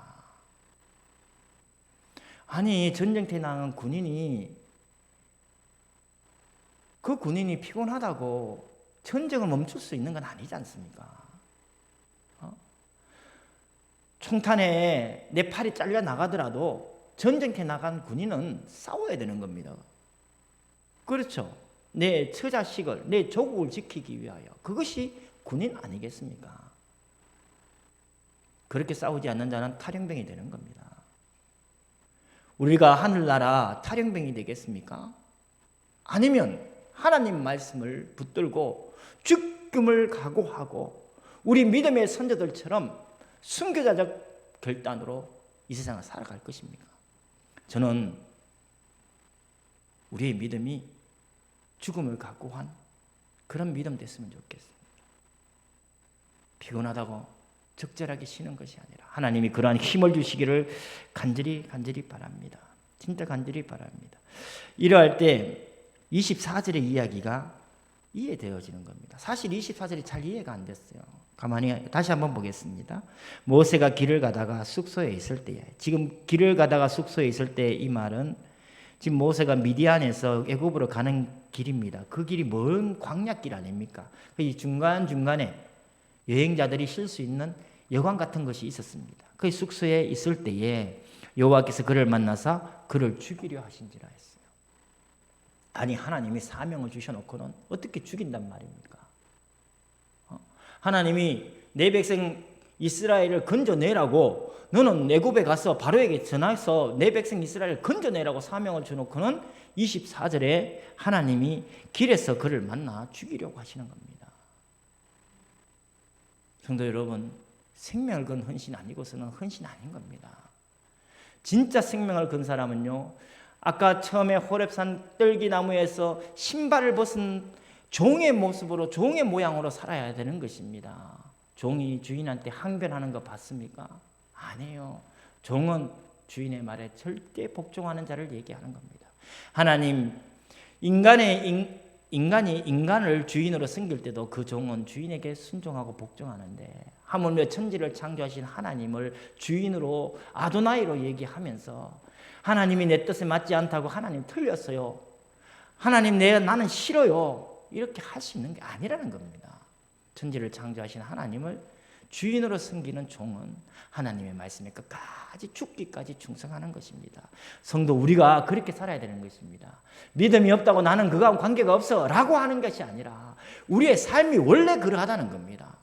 Speaker 1: 아니 전쟁터에 나간 군인이 그 군인이 피곤하다고 전쟁을 멈출 수 있는 건 아니지 않습니까? 총탄에 내 팔이 잘려 나가더라도 전쟁터에 나간 군인은 싸워야 되는 겁니다. 그렇죠? 내 처자식을, 내 조국을 지키기 위하여. 그것이 군인 아니겠습니까? 그렇게 싸우지 않는 자는 탈영병이 되는 겁니다. 우리가 하늘나라 탈영병이 되겠습니까? 아니면 하나님 말씀을 붙들고 죽음을 각오하고 우리 믿음의 선조들처럼 순교자적 결단으로 이 세상을 살아갈 것입니까? 저는 우리의 믿음이 죽음을 각오한 그런 믿음 됐으면 좋겠습니다. 피곤하다고 적절하게 쉬는 것이 아니라 하나님이 그러한 힘을 주시기를 간절히 바랍니다. 진짜 간절히 바랍니다. 이러할 때 24절의 이야기가 이해되어지는 겁니다. 사실 24절이 잘 이해가 안 됐어요. 가만히 다시 한번 보겠습니다. 모세가 길을 가다가 숙소에 있을 때에 지금 길을 가다가 숙소에 있을 때 이 말은 지금 모세가 미디안에서 애굽으로 가는 길입니다. 그 길이 먼 광야길 아닙니까? 이 중간중간에 여행자들이 쉴 수 있는 여관 같은 것이 있었습니다. 그 숙소에 있을 때에 여호와께서 그를 만나서 그를 죽이려 하신지라 했어요. 아니 하나님이 사명을 주셔놓고는 어떻게 죽인단 말입니까? 하나님이 내 백성 이스라엘을 건져내라고 너는 애굽에 가서 바로에게 전화해서 내 백성 이스라엘을 건져내라고 사명을 주놓고는 24절에 하나님이 길에서 그를 만나 죽이려고 하시는 겁니다. 성도 여러분, 생명을 건 헌신 아니고서는 헌신 아닌 겁니다. 진짜 생명을 건 사람은요, 아까 처음에 호렙산 떨기나무에서 신발을 벗은 종의 모습으로 종의 모양으로 살아야 되는 것입니다. 종이 주인한테 항변하는 거 봤습니까? 아니에요. 종은 주인의 말에 절대 복종하는 자를 얘기하는 겁니다. 하나님, 인간이 인간을 주인으로 섬길 때도 그 종은 주인에게 순종하고 복종하는데 하물며 천지를 창조하신 하나님을 주인으로 아도나이로 얘기하면서 하나님이 내 뜻에 맞지 않다고 하나님 틀렸어요. 하나님 나는 싫어요. 이렇게 할 수 있는 게 아니라는 겁니다. 천지를 창조하신 하나님을 주인으로 섬기는 종은 하나님의 말씀에 끝까지 죽기까지 충성하는 것입니다. 성도 우리가 그렇게 살아야 되는 것입니다. 믿음이 없다고 나는 그거하고 관계가 없어 라고 하는 것이 아니라 우리의 삶이 원래 그러하다는 겁니다.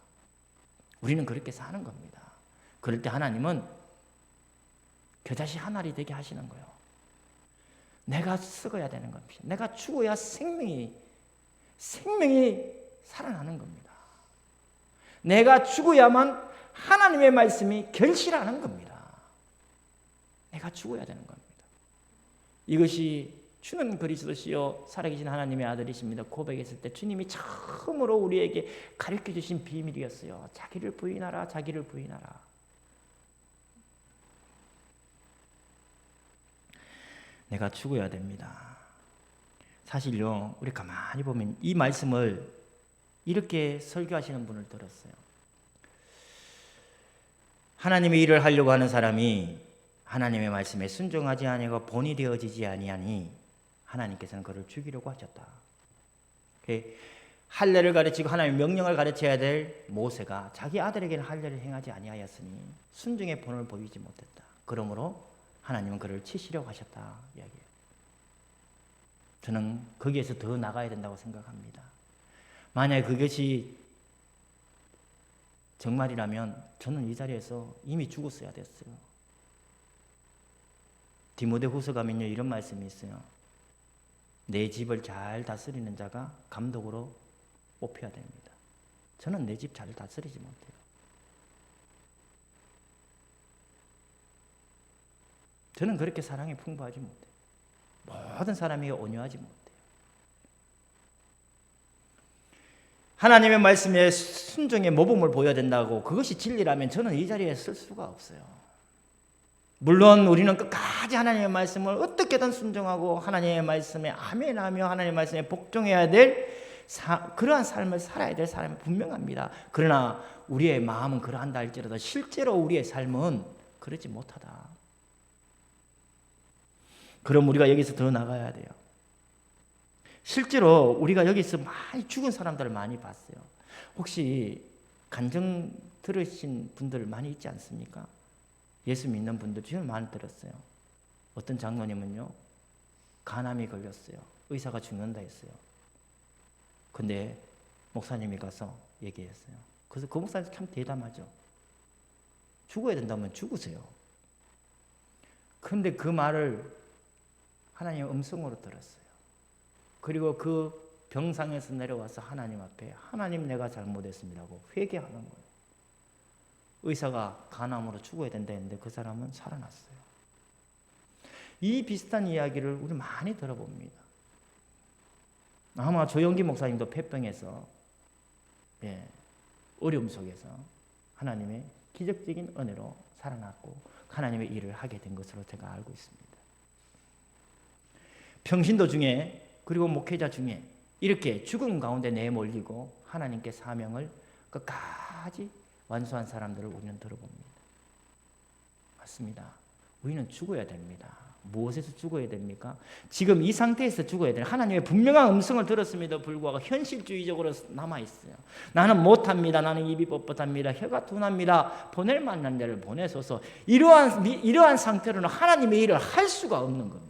Speaker 1: 우리는 그렇게 사는 겁니다. 그럴 때 하나님은 겨자씨 한 알이 되게 하시는 거예요. 내가 썩어야 되는 겁니다. 내가 죽어야 생명이 살아나는 겁니다. 내가 죽어야만 하나님의 말씀이 결실하는 겁니다. 내가 죽어야 되는 겁니다. 이것이 주는 그리스도시요 살아계신 하나님의 아들이십니다. 고백했을 때 주님이 처음으로 우리에게 가르쳐 주신 비밀이었어요. 자기를 부인하라, 자기를 부인하라. 내가 죽어야 됩니다. 사실요, 우리 가만히 보면 이 말씀을 이렇게 설교하시는 분을 들었어요. 하나님의 일을 하려고 하는 사람이 하나님의 말씀에 순종하지 아니하고 본이 되어지지 아니하니 하나님께서는 그를 죽이려고 하셨다. 할례를 가르치고 하나님의 명령을 가르쳐야 될 모세가 자기 아들에게는 할례를 행하지 아니하였으니 순종의 본을 보이지 못했다. 그러므로 하나님은 그를 치시려고 하셨다 이야기해요. 저는 거기에서 더 나가야 된다고 생각합니다. 만약에 그것이 정말이라면 저는 이 자리에서 이미 죽었어야 됐어요. 디모데후서 가면요 이런 말씀이 있어요. 내 집을 잘 다스리는 자가 감독으로 뽑혀야 됩니다. 저는 내 집 잘 다스리지 못해요. 저는 그렇게 사랑이 풍부하지 못해요. 모든 사람에게 온유하지 못해요. 하나님의 말씀에 순종의 모범을 보여야 된다고 그것이 진리라면 저는 이 자리에 쓸 수가 없어요. 물론 우리는 끝까지 하나님의 말씀을 어떻게든 순종하고 하나님의 말씀에 아멘하며 하나님의 말씀에 복종해야 될 그러한 삶을 살아야 될 사람이 분명합니다. 그러나 우리의 마음은 그러한다 할지라도 실제로 우리의 삶은 그러지 못하다. 그럼 우리가 여기서 더 나가야 돼요. 실제로 우리가 여기서 많이 죽은 사람들을 많이 봤어요. 혹시 간증 들으신 분들 많이 있지 않습니까? 예수 믿는 분들 정말 많이 들었어요. 어떤 장로님은요, 간암이 걸렸어요. 의사가 죽는다 했어요. 근데 목사님이 가서 얘기했어요. 그래서 그 목사님 참 대담하죠. 죽어야 된다면 죽으세요. 근데 그 말을 하나님의 음성으로 들었어요. 그리고 그 병상에서 내려와서 하나님 앞에 하나님 내가 잘못했습니다고 회개하는 거예요. 의사가 간암으로 죽어야 된다 했는데 그 사람은 살아났어요. 이 비슷한 이야기를 우리 많이 들어봅니다. 아마 조영기 목사님도 폐병에서 어려움 속에서 하나님의 기적적인 은혜로 살아났고 하나님의 일을 하게 된 것으로 제가 알고 있습니다. 평신도 중에 그리고 목회자 중에 이렇게 죽음 가운데 내몰리고 하나님께 사명을 끝까지 완수한 사람들을 우리는 들어봅니다. 맞습니다. 우리는 죽어야 됩니다. 무엇에서 죽어야 됩니까? 지금 이 상태에서 죽어야 돼요. 하나님의 분명한 음성을 들었음에도 불구하고 현실주의적으로 남아있어요. 나는 못합니다. 나는 입이 뻣뻣합니다. 혀가 둔합니다. 보낼 만한 데를 보내소서. 이러한 상태로는 하나님의 일을 할 수가 없는 겁니다.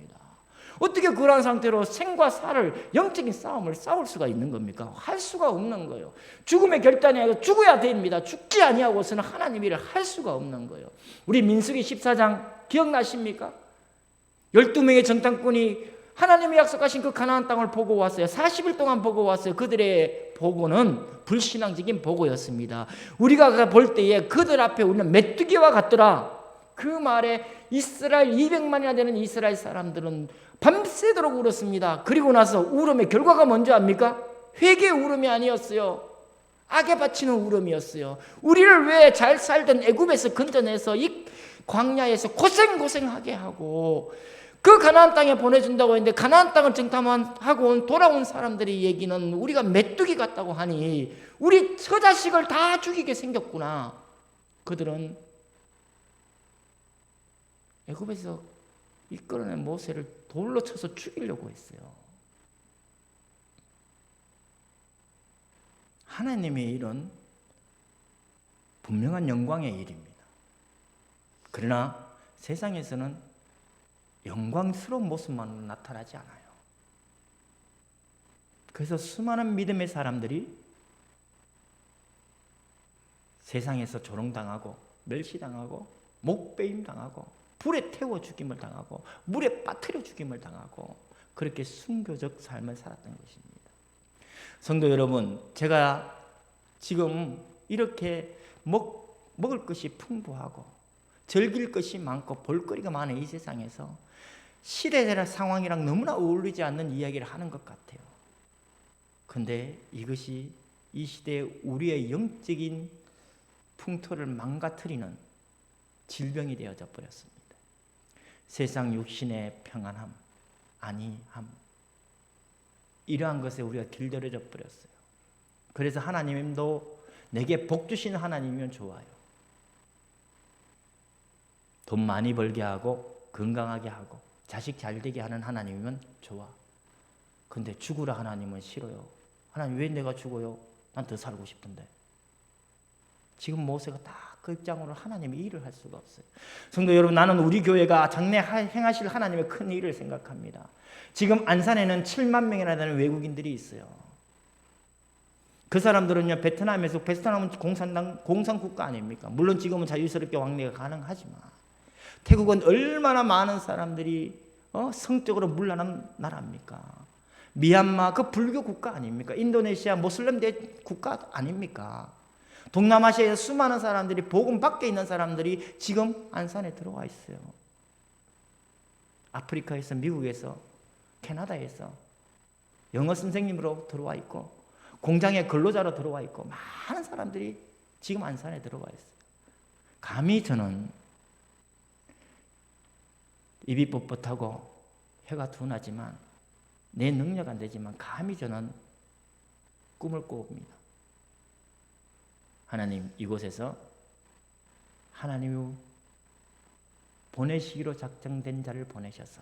Speaker 1: 어떻게 그러한 상태로 생과 사를 영적인 싸움을 싸울 수가 있는 겁니까? 할 수가 없는 거예요. 죽음의 결단이 아니라 죽어야 됩니다. 죽지 아니하고서는 하나님 일을 할 수가 없는 거예요. 우리 민수기 14장 기억나십니까? 12명의 정탐꾼이 하나님이 약속하신 그 가나안 땅을 보고 왔어요. 40일 동안 보고 왔어요. 그들의 보고는 불신앙적인 보고였습니다. 우리가 볼 때에 그들 앞에 우리는 메뚜기와 같더라. 그 말에 이스라엘 200만이나 되는 이스라엘 사람들은 밤새도록 울었습니다. 그리고 나서 울음의 결과가 뭔지 압니까? 회개의 울음이 아니었어요. 악에 바치는 울음이었어요. 우리를 왜 잘 살던 애굽에서 건져내서 이 광야에서 고생하게 하고 그 가나안 땅에 보내준다고 했는데 가나안 땅을 정탐하고 돌아온 사람들의 얘기는 우리가 메뚜기 같다고 하니 우리 처자식을 다 죽이게 생겼구나. 그들은 애굽에서 이끌어낸 모세를 돌로 쳐서 죽이려고 했어요. 하나님의 일은 분명한 영광의 일입니다. 그러나 세상에서는 영광스러운 모습만 나타나지 않아요. 그래서 수많은 믿음의 사람들이 세상에서 조롱당하고 멸시당하고 목베임당하고 불에 태워 죽임을 당하고 물에 빠뜨려 죽임을 당하고 그렇게 순교적 삶을 살았던 것입니다. 성도 여러분, 제가 지금 이렇게 먹을 것이 풍부하고 즐길 것이 많고 볼거리가 많은 이 세상에서 시대의 상황이랑 너무나 어울리지 않는 이야기를 하는 것 같아요. 그런데 이것이 이 시대에 우리의 영적인 풍토를 망가뜨리는 질병이 되어져 버렸습니다. 세상 육신의 평안함, 안위함, 이러한 것에 우리가 길들여져 버렸어요. 그래서 하나님도 내게 복 주시는 하나님이면 좋아요. 돈 많이 벌게 하고 건강하게 하고 자식 잘 되게 하는 하나님이면 좋아. 근데 죽으라 하나님은 싫어요. 하나님 왜 내가 죽어요? 난 더 살고 싶은데. 지금 모세가 다 그 입장으로 하나님의 일을 할 수가 없어요. 성도 여러분, 나는 우리 교회가 장래 행하실 하나님의 큰 일을 생각합니다. 지금 안산에는 7만 명이나 되는 외국인들이 있어요. 그 사람들은요, 베트남은 공산국가 아닙니까? 물론 지금은 자유스럽게 왕래가 가능하지만 태국은 얼마나 많은 사람들이 성적으로 문란한 나라입니까? 미얀마 그 불교 국가 아닙니까? 인도네시아 모슬렘 국가 아닙니까? 동남아시아에서 수많은 사람들이 복음 밖에 있는 사람들이 지금 안산에 들어와 있어요. 아프리카에서, 미국에서, 캐나다에서 영어 선생님으로 들어와 있고 공장의 근로자로 들어와 있고 많은 사람들이 지금 안산에 들어와 있어요. 감히 저는 입이 뻣뻣하고 혀가 둔하지만 내 능력 안 되지만 감히 저는 꿈을 꿔옵니다. 하나님, 이곳에서 하나님이 보내시기로 작정된 자를 보내셔서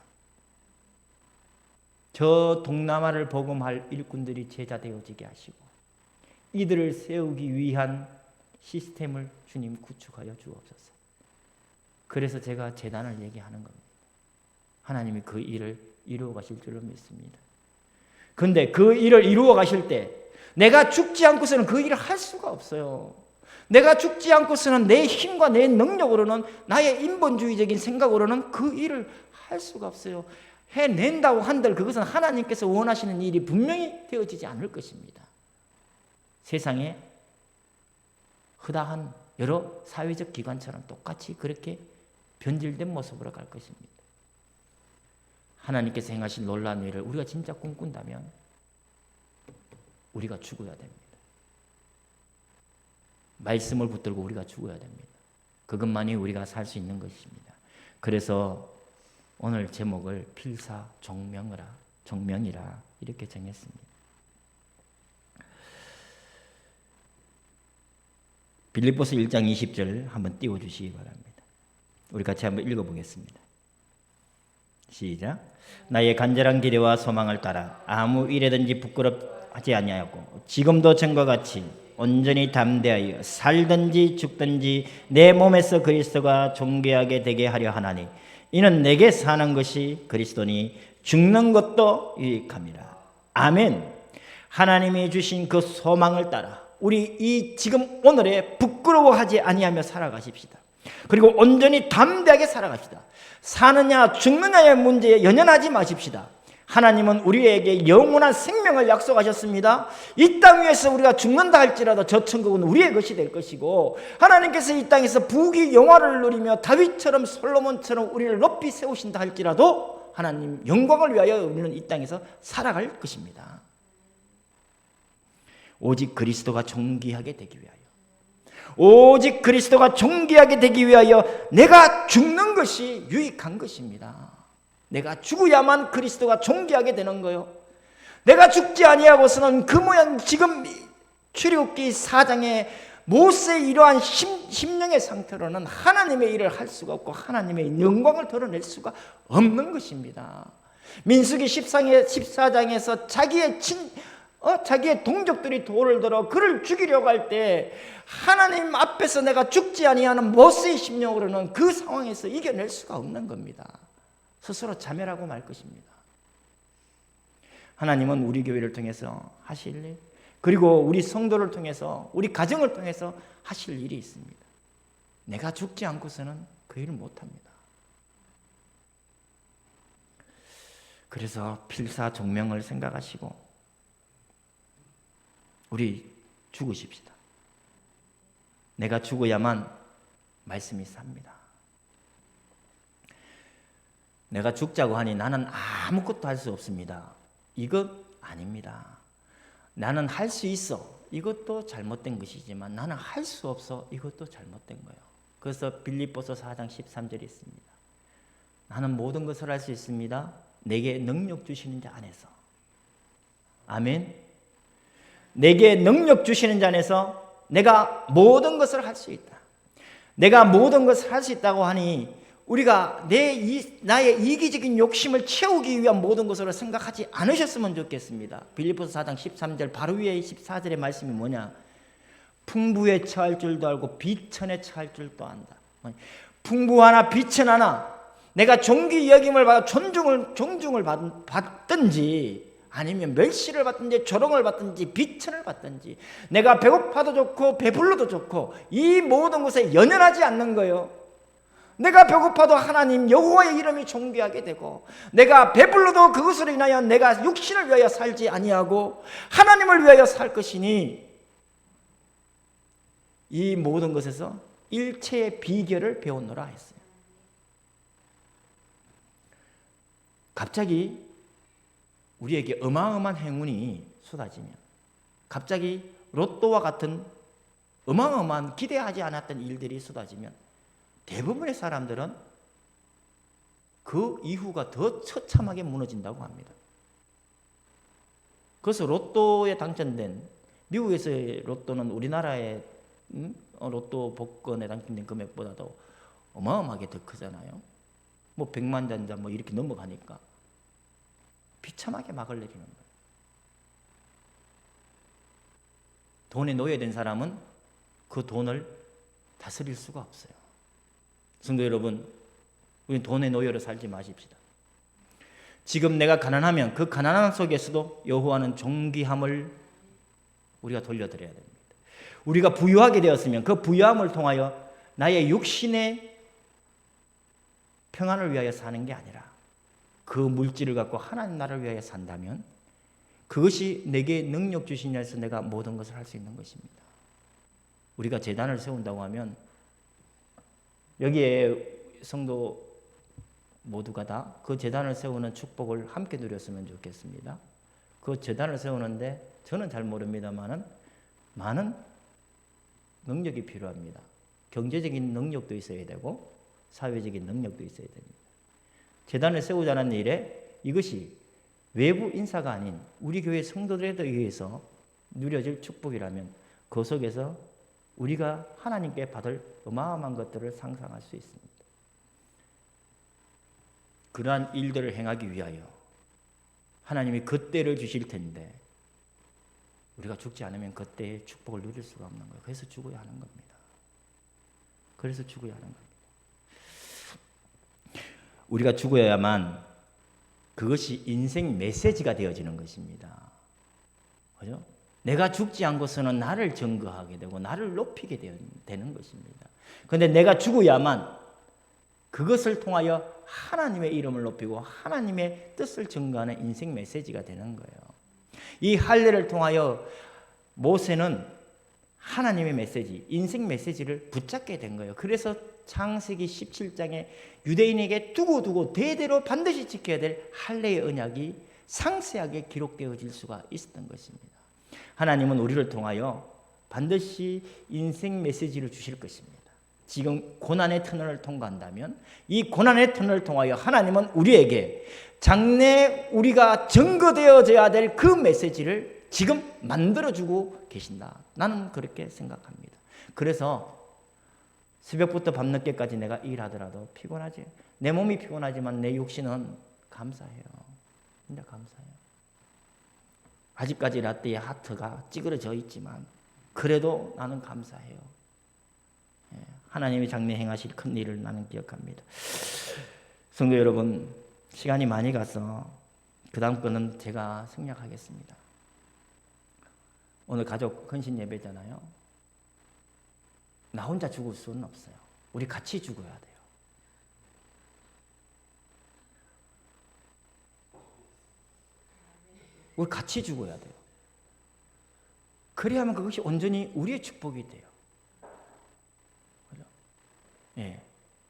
Speaker 1: 저 동남아를 복음할 일꾼들이 제자 되어지게 하시고 이들을 세우기 위한 시스템을 주님 구축하여 주옵소서. 그래서 제가 재단을 얘기하는 겁니다. 하나님이 그 일을 이루어 가실 줄로 믿습니다. 그런데 그 일을 이루어 가실 때 내가 죽지 않고서는 그 일을 할 수가 없어요. 내가 죽지 않고서는 내 힘과 내 능력으로는, 나의 인본주의적인 생각으로는 그 일을 할 수가 없어요. 해낸다고 한들 그것은 하나님께서 원하시는 일이 분명히 되어지지 않을 것입니다. 세상에 허다한 여러 사회적 기관처럼 똑같이 그렇게 변질된 모습으로 갈 것입니다. 하나님께서 행하실 놀라운 일을 우리가 진짜 꿈꾼다면 우리가 죽어야 됩니다. 말씀을 붙들고 우리가 죽어야 됩니다. 그것만이 우리가 살 수 있는 것입니다. 그래서 오늘 제목을 필사종명이라 이렇게 정했습니다. 빌립보서 1장 20절 한번 띄워주시기 바랍니다. 우리 같이 한번 읽어보겠습니다. 시작. 나의 간절한 기대와 소망을 따라 아무 일에든지 부끄럽지 아니하였고 지금도 전과 같이 온전히 담대하여 살든지 죽든지 내 몸에서 그리스도가 존귀하게 되게 하려 하나니 이는 내게 사는 것이 그리스도니 죽는 것도 유익함이라. 아멘. 하나님이 주신 그 소망을 따라 우리 이 지금 오늘에 부끄러워하지 아니하며 살아가십시다. 그리고 온전히 담대하게 살아갑시다. 사느냐 죽느냐의 문제에 연연하지 마십시다. 하나님은 우리에게 영원한 생명을 약속하셨습니다. 이 땅 위에서 우리가 죽는다 할지라도 저 천국은 우리의 것이 될 것이고 하나님께서 이 땅에서 부귀 영화를 누리며 다윗처럼 솔로몬처럼 우리를 높이 세우신다 할지라도 하나님 영광을 위하여 우리는 이 땅에서 살아갈 것입니다. 오직 그리스도가 존귀하게 되기 위하여, 오직 그리스도가 존귀하게 되기 위하여 내가 죽는 것이 유익한 것입니다. 내가 죽어야만 그리스도가 존귀하게 되는 거요. 내가 죽지 아니하고서는 그 모양 지금 출애굽기 4장에 모세의 이러한 심령의 상태로는 하나님의 일을 할 수가 없고 하나님의 영광을 드러낼 수가 없는 것입니다. 민수기 14장에서 자기의 자기의 동족들이 돌을 들어 그를 죽이려고 할 때 하나님 앞에서 내가 죽지 아니하는 모세의 심령으로는 그 상황에서 이겨낼 수가 없는 겁니다. 스스로 자멸하고 말 것입니다. 하나님은 우리 교회를 통해서 하실 일, 그리고 우리 성도를 통해서, 우리 가정을 통해서 하실 일이 있습니다. 내가 죽지 않고서는 그 일을 못합니다. 그래서 필사종명을 생각하시고 우리 죽으십시다. 내가 죽어야만 말씀이 삽니다. 내가 죽자고 하니 나는 아무것도 할 수 없습니다. 이것 아닙니다. 나는 할 수 있어. 이것도 잘못된 것이지만 나는 할 수 없어. 이것도 잘못된 거예요. 그래서 빌립보서 4장 13절에 있습니다. 나는 모든 것을 할 수 있습니다. 내게 능력 주시는 자 안에서. 아멘. 내게 능력 주시는 자 안에서 내가 모든 것을 할 수 있다. 내가 모든 것을 할 수 있다고 하니 우리가 나의 이기적인 욕심을 채우기 위한 모든 것으로 생각하지 않으셨으면 좋겠습니다. 빌립보서 4장 13절 바로 위에 14절의 말씀이 뭐냐? 풍부에 처할 줄도 알고 비천에 처할 줄도 안다. 풍부하나 비천 하나 내가 존귀 여김을 받아 존중을 받든지 아니면 멸시를 받든지 조롱을 받든지 비천을 받든지 내가 배고파도 좋고 배불러도 좋고 이 모든 것에 연연하지 않는 거예요. 내가 배고파도 하나님 여호와의 이름이 존귀하게 되고 내가 배불러도 그것으로 인하여 내가 육신을 위하여 살지 아니하고 하나님을 위하여 살 것이니 이 모든 것에서 일체의 비결을 배우노라 했어요. 갑자기 우리에게 어마어마한 행운이 쏟아지면 갑자기 로또와 같은 어마어마한 기대하지 않았던 일들이 쏟아지면 대부분의 사람들은 그 이후가 더 처참하게 무너진다고 합니다. 그래서 로또에 당첨된 미국에서의 로또는 우리나라의 로또 복권에 당첨된 금액보다도 어마어마하게 더 크잖아요. 뭐 100만 잔자 뭐 이렇게 넘어가니까 비참하게 막을 내리는 거예요. 돈에 노예된 사람은 그 돈을 다스릴 수가 없어요. 성도 여러분, 우리 돈의 노예로 살지 마십시다. 지금 내가 가난하면 그 가난함 속에서도 여호와는 존귀함을 우리가 돌려드려야 됩니다. 우리가 부유하게 되었으면 그 부유함을 통하여 나의 육신의 평안을 위하여 사는 게 아니라 그 물질을 갖고 하나님 나라를 위하여 산다면 그것이 내게 능력 주신 자에서 내가 모든 것을 할 수 있는 것입니다. 우리가 제단을 세운다고 하면 여기에 성도 모두가 다 그 제단을 세우는 축복을 함께 누렸으면 좋겠습니다. 그 제단을 세우는데 저는 잘 모릅니다만은 많은 능력이 필요합니다. 경제적인 능력도 있어야 되고 사회적인 능력도 있어야 됩니다. 제단을 세우자는 일에 이것이 외부 인사가 아닌 우리 교회 성도들에 의해서 누려질 축복이라면 그 속에서 우리가 하나님께 받을 어마어마한 것들을 상상할 수 있습니다. 그러한 일들을 행하기 위하여 하나님이 그때를 주실 텐데 우리가 죽지 않으면 그때의 축복을 누릴 수가 없는 거예요. 그래서 죽어야 하는 겁니다. 그래서 죽어야 하는 겁니다. 우리가 죽어야만 그것이 인생 메시지가 되어지는 것입니다. 그죠? 내가 죽지 않고서는 나를 증거하게 되고 나를 높이게 되는 것입니다. 그런데 내가 죽어야만 그것을 통하여 하나님의 이름을 높이고 하나님의 뜻을 증거하는 인생 메시지가 되는 거예요. 이 할례를 통하여 모세는 하나님의 메시지, 인생 메시지를 붙잡게 된 거예요. 그래서 창세기 17장에 유대인에게 두고 대대로 반드시 지켜야 될 할례의 언약이 상세하게 기록되어질 수가 있었던 것입니다. 하나님은 우리를 통하여 반드시 인생 메시지를 주실 것입니다. 지금 고난의 터널을 통과한다면 이 고난의 터널을 통하여 하나님은 우리에게 장래 우리가 증거되어져야 될 그 메시지를 지금 만들어주고 계신다. 나는 그렇게 생각합니다. 그래서 새벽부터 밤늦게까지 내가 일하더라도 피곤하지. 내 몸이 피곤하지만 내 육신은 감사해요. 진짜 감사해요. 아직까지 라떼의 하트가 찌그러져 있지만 그래도 나는 감사해요. 하나님이 장래 행하실 큰 일을 나는 기억합니다. 성도 여러분, 시간이 많이 가서 그 다음 거는 제가 생략하겠습니다. 오늘 가족 헌신 예배잖아요. 나 혼자 죽을 수는 없어요. 우리 같이 죽어야 돼요. 우리 같이 죽어야 돼요. 그래야만 그것이 온전히 우리의 축복이 돼요. 그죠? 예,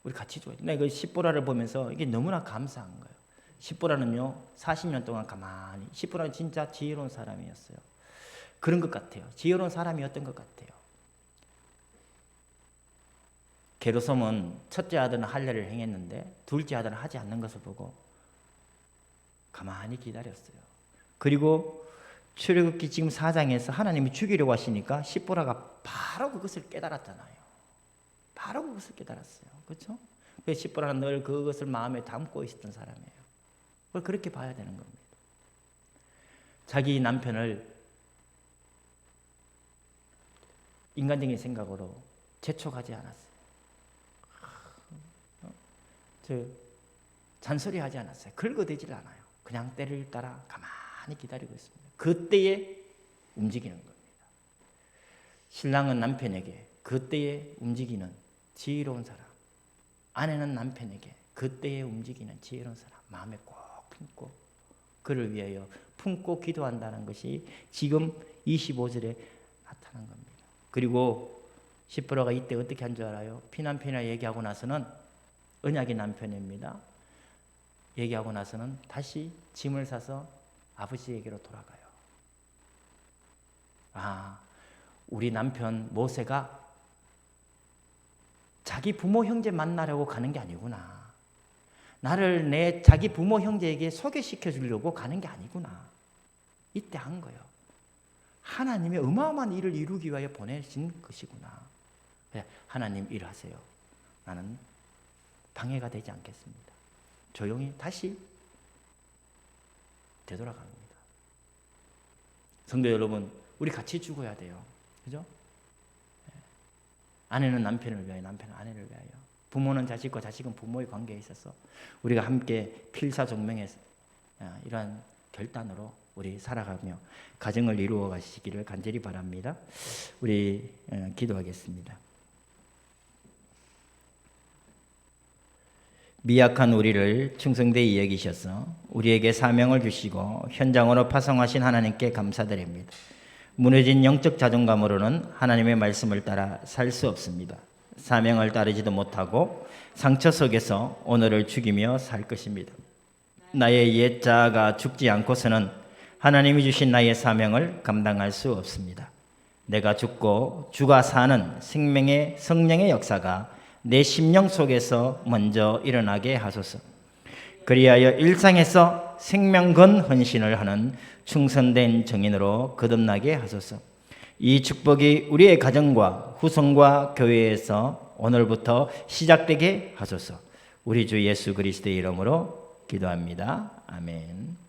Speaker 1: 우리 같이 죽어야 돼요. 내가 그 십보라를 보면서 이게 너무나 감사한 거예요. 십보라는요, 40년 동안 가만히, 십보라는 진짜 지혜로운 사람이었어요. 그런 것 같아요. 지혜로운 사람이었던 것 같아요. 게르솜은 첫째 아들은 할례를 행했는데 둘째 아들은 하지 않는 것을 보고 가만히 기다렸어요. 그리고 출애굽기 지금 4장에서 하나님이 죽이려고 하시니까 십보라가 바로 그것을 깨달았잖아요. 바로 그것을 깨달았어요. 그렇죠? 그래서 십보라는 늘 그것을 마음에 담고 있었던 사람이에요. 그걸 그렇게 봐야 되는 겁니다. 자기 남편을 인간적인 생각으로 재촉하지 않았어요. 잔소리하지 않았어요. 긁어대질 않아요. 그냥 때를 따라 가만히 기다리고 있습니다. 그때에 움직이는 겁니다. 신랑은 남편에게 그때에 움직이는 지혜로운 사람, 아내는 남편에게 그때에 움직이는 지혜로운 사람, 마음에 꼭 품고 그를 위하여 품고 기도한다는 것이 지금 25절에 나타난 겁니다. 그리고 십보라가 이때 어떻게 한 줄 알아요? 피난편이라 얘기하고 나서는 언약의 남편입니다. 얘기하고 나서는 다시 짐을 사서 아버지에게로 돌아가요. 아, 우리 남편 모세가 자기 부모 형제 만나려고 가는 게 아니구나. 나를 내 자기 부모 형제에게 소개시켜 주려고 가는 게 아니구나. 이때 한 거예요. 하나님의 어마어마한 일을 이루기 위하여 보내신 것이구나. 하나님 일하세요. 나는 방해가 되지 않겠습니다. 조용히 다시 되돌아갑니다. 성도 여러분, 우리 같이 죽어야 돼요. 그죠? 아내는 남편을 위하여, 남편은 아내를 위하여, 부모는 자식과 자식은 부모의 관계에 있어서 우리가 함께 필사종명의 이러한 결단으로 우리 살아가며 가정을 이루어 가시기를 간절히 바랍니다. 우리 기도하겠습니다. 미약한 우리를 충성되이 여기셔서 우리에게 사명을 주시고 현장으로 파송하신 하나님께 감사드립니다. 무너진 영적 자존감으로는 하나님의 말씀을 따라 살 수 없습니다. 사명을 따르지도 못하고 상처 속에서 오늘을 죽이며 살 것입니다. 나의 옛 자아가 죽지 않고서는 하나님이 주신 나의 사명을 감당할 수 없습니다. 내가 죽고 주가 사는 생명의 성령의 역사가 내 심령 속에서 먼저 일어나게 하소서. 그리하여 일상에서 생명건 헌신을 하는 충성된 정인으로 거듭나게 하소서. 이 축복이 우리의 가정과 후손과 교회에서 오늘부터 시작되게 하소서. 우리 주 예수 그리스도의 이름으로 기도합니다. 아멘.